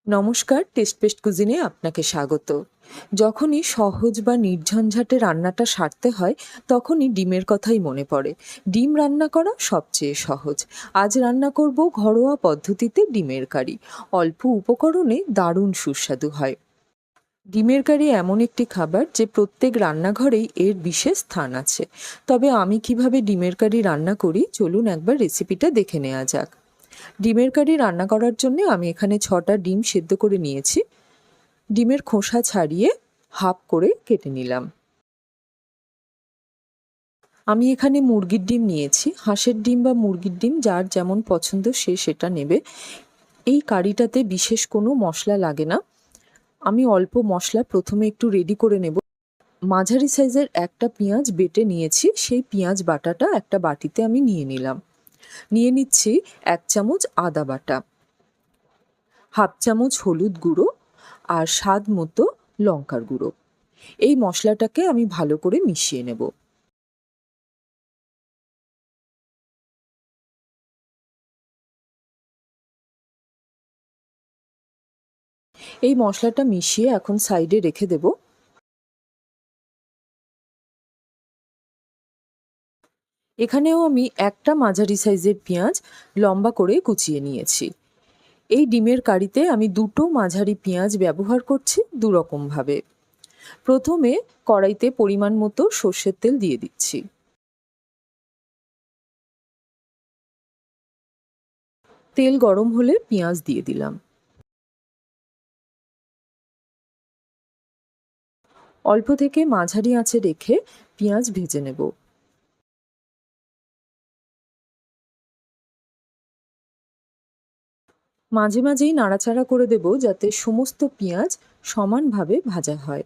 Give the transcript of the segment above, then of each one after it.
নমস্কার, test paste কুজিনে আপনাকে স্বাগত। যখনই সহজ বা নির্ঝঞ্ঝাটে রান্নাটা সারতে হয়, তখনই ডিমের কথাই মনে পড়ে। ডিম রান্না করা সবচেয়ে সহজ। আজ রান্না করব ঘরোয়া পদ্ধতিতে ডিমের কারি। অল্প উপকরণে দারুণ সুস্বাদু হয়। ডিমের কারি এমন একটি খাবার যে প্রত্যেক রান্নাঘরেই এর বিশেষ স্থান আছে। তবে আমি কিভাবে ডিমের কারি রান্না করি, চলুন একবার রেসিপিটা দেখে নেওয়া যাক। ডিমের কারি রান্না করার জন্য আমি এখানে 6টা ডিম সেদ্ধ করে নিয়েছি। ডিমের খোসা ছাড়িয়ে হাফ করে কেটে নিলাম। আমি এখানে মুরগির ডিম নিয়েছি। হাঁসের ডিম বা মুরগির ডিম যার যেমন পছন্দ সে সেটা নেবে। এই কারিটাতে বিশেষ কোনো মশলা লাগে না। আমি অল্প মশলা প্রথমে একটু রেডি করে নেব। মাঝারি সাইজের একটা পেঁয়াজ বেটে নিয়েছি, সেই পেঁয়াজ বাটাটা একটা বাটিতে আমি নিয়ে নিলাম। নিয়ে নিচ্ছি 1 চামচ আদা বাটা, হাফ চামচ হলুদ গুঁড়ো আর স্বাদ মতো লঙ্কার গুঁড়ো। এই মশলাটাকে আমি ভালো করে মিশিয়ে নেব। এই মশলাটা মিশিয়ে এখন সাইডে রেখে দেব। এখানেও আমি একটা মাঝারি সাইজের পেঁয়াজ লম্বা করে কুচিয়ে নিয়েছি। এই ডিমের কারিতে আমি দুটো মাঝারি পেঁয়াজ ব্যবহার করছি দুরকমভাবে। প্রথমে কড়াইতে পরিমাণ মতো সর্ষের তেল দিয়ে দিচ্ছি। তেল গরম হলে পেঁয়াজ দিয়ে দিলাম। অল্প থেকে মাঝারি আঁচে রেখে পেঁয়াজ ভেজে নেব। মাঝে মাঝেই নাড়াচাড়া করে দেব যাতে সমস্ত পেঁয়াজ সমানভাবে ভাজা হয়।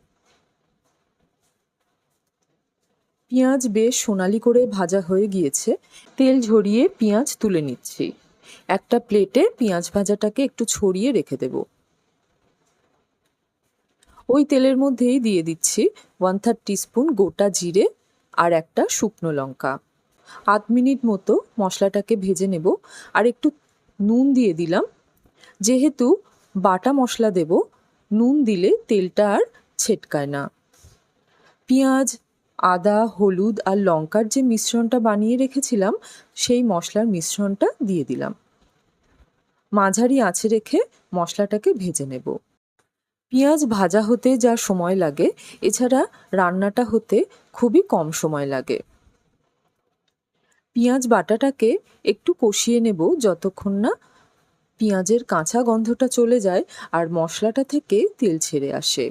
পেঁয়াজ বেশ সোনালি করে ভাজা হয়ে গিয়েছে। তেল ঝরিয়ে পেঁয়াজ তুলে নিচ্ছি। একটা প্লেটে পেঁয়াজ ভাজাটাকে একটু ছড়িয়ে রেখে দেব। ওই তেলের মধ্যেই দিয়ে দিচ্ছি 1/3 টিস্পুন গোটা জিরে আর একটা শুকনো লঙ্কা। 8 মিনিট মতো মশলাটাকে ভেজে নেব। আর একটু নুন দিয়ে দিলাম। যেহেতু বাটা মশলা দেব, নুন দিলে তেলটা আর ছেটকায় না। পেঁয়াজ, আদা, হলুদ আর লঙ্কার যে মিশ্রণটা বানিয়ে রেখেছিলাম, সেই মশলার মিশ্রণটা দিয়ে দিলাম। মাঝারি আঁচে রেখে মশলাটাকে ভেজে নেব। পেঁয়াজ ভাজা হতে যা সময় লাগে, এছাড়া রান্নাটা হতে খুবই কম সময় লাগে। পেঁয়াজ বাটাটাকে একটু কষিয়ে নেব যতক্ষণ না পেঁয়াজের কাঁচা গন্ধটা চলে যায় আর মশলাটা থেকে তেল ছেড়ে আসে।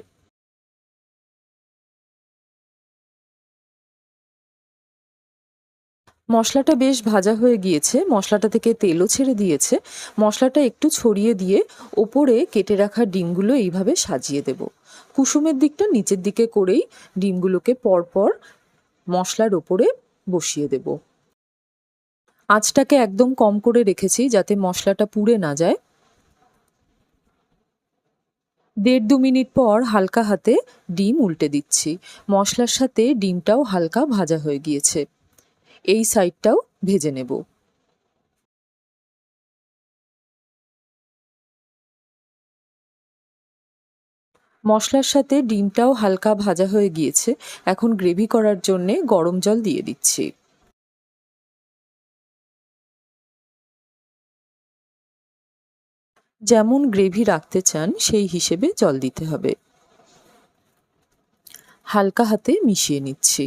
মশলাটা বেশ ভাজা হয়ে গিয়েছে, মশলাটা থেকে তেলও ছেড়ে দিয়েছে। মশলাটা একটু ছড়িয়ে দিয়ে ওপরে কেটে রাখা ডিমগুলো এইভাবে সাজিয়ে দেব। কুসুমের দিকটা নিচের দিকে করেই ডিমগুলোকে পরপর মশলার ওপরে বসিয়ে দেব। আঁচটাকে একদম কম করে রেখেছি যাতে মশলাটা পুড়ে না যায়। 1.5-2 মিনিট পর হালকা হাতে ডিম উল্টে দিচ্ছি। মশলার সাথে ডিমটাও হালকা ভাজা হয়ে গিয়েছে। এই সাইডটাও ভেজে নেব। মশলার সাথে ডিমটাও হালকা ভাজা হয়ে গিয়েছে। এখন গ্রেভি করার জন্যে গরম জল দিয়ে দিচ্ছি। যেমন গ্রেভি রাখতে চান সেই হিসেবে জল দিতে হবে। হালকা হাতে মিশিয়ে নিচ্ছি।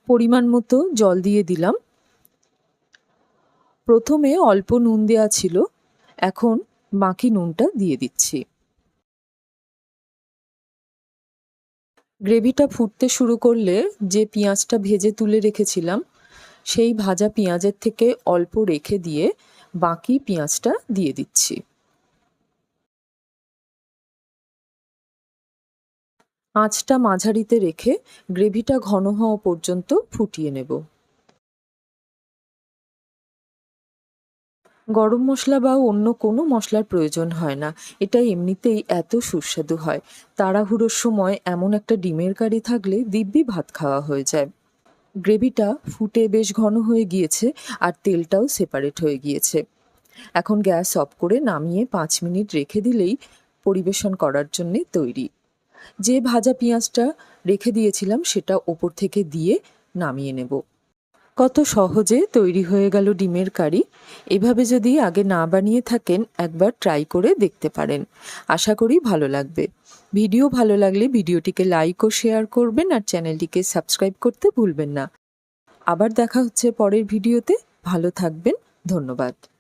পরিমাণ মতো জল দিয়ে দিলাম। প্রথমে অল্প নুন দেওয়া ছিল, এখন বাকি নুনটা দিয়ে দিচ্ছি। গ্রেভিটা ফুটতে শুরু করলে যে পেঁয়াজটা ভেজে তুলে রেখেছিলাম, সেই ভাজা পেঁয়াজের থেকে অল্প রেখে দিয়ে বাকি পেঁয়াজটা দিয়ে দিচ্ছি। আঁচটা মাঝারিতে রেখে গ্রেভিটা ঘন হওয়া পর্যন্ত ফুটিয়ে নেব। গরম মশলা বা অন্য কোনো মশলার প্রয়োজন হয় না, এটা এমনিতেই এত সুস্বাদু হয়। তাড়াহুড়োর সময় এমন একটা ডিমের কারি থাকলে দিব্যি ভাত খাওয়া হয়ে যায়। গ্রেভিটা ফুটে বেশ ঘন হয়ে গিয়েছে আর তেলটাও সেপারেট হয়ে গিয়েছে। এখন গ্যাস অফ করে নামিয়ে 5 মিনিট রেখে দিলেই পরিবেশন করার জন্যে তৈরি। যে ভাজা পেঁয়াজটা রেখে দিয়েছিলাম সেটা ওপর থেকে দিয়ে নামিয়ে নেব। কত সহজে তৈরি হয়ে গেল ডিমের কারি। এভাবে যদি আগে না বানিয়ে থাকেন একবার ট্রাই করে দেখতে পারেন। আশা করি ভালো লাগবে। ভিডিও ভালো লাগলে ভিডিওটিকে লাইক ও শেয়ার করবেন আর চ্যানেলটিকে সাবস্ক্রাইব করতে ভুলবেন না। আবার দেখা হচ্ছে পরের ভিডিওতে। ভালো থাকবেন। ধন্যবাদ।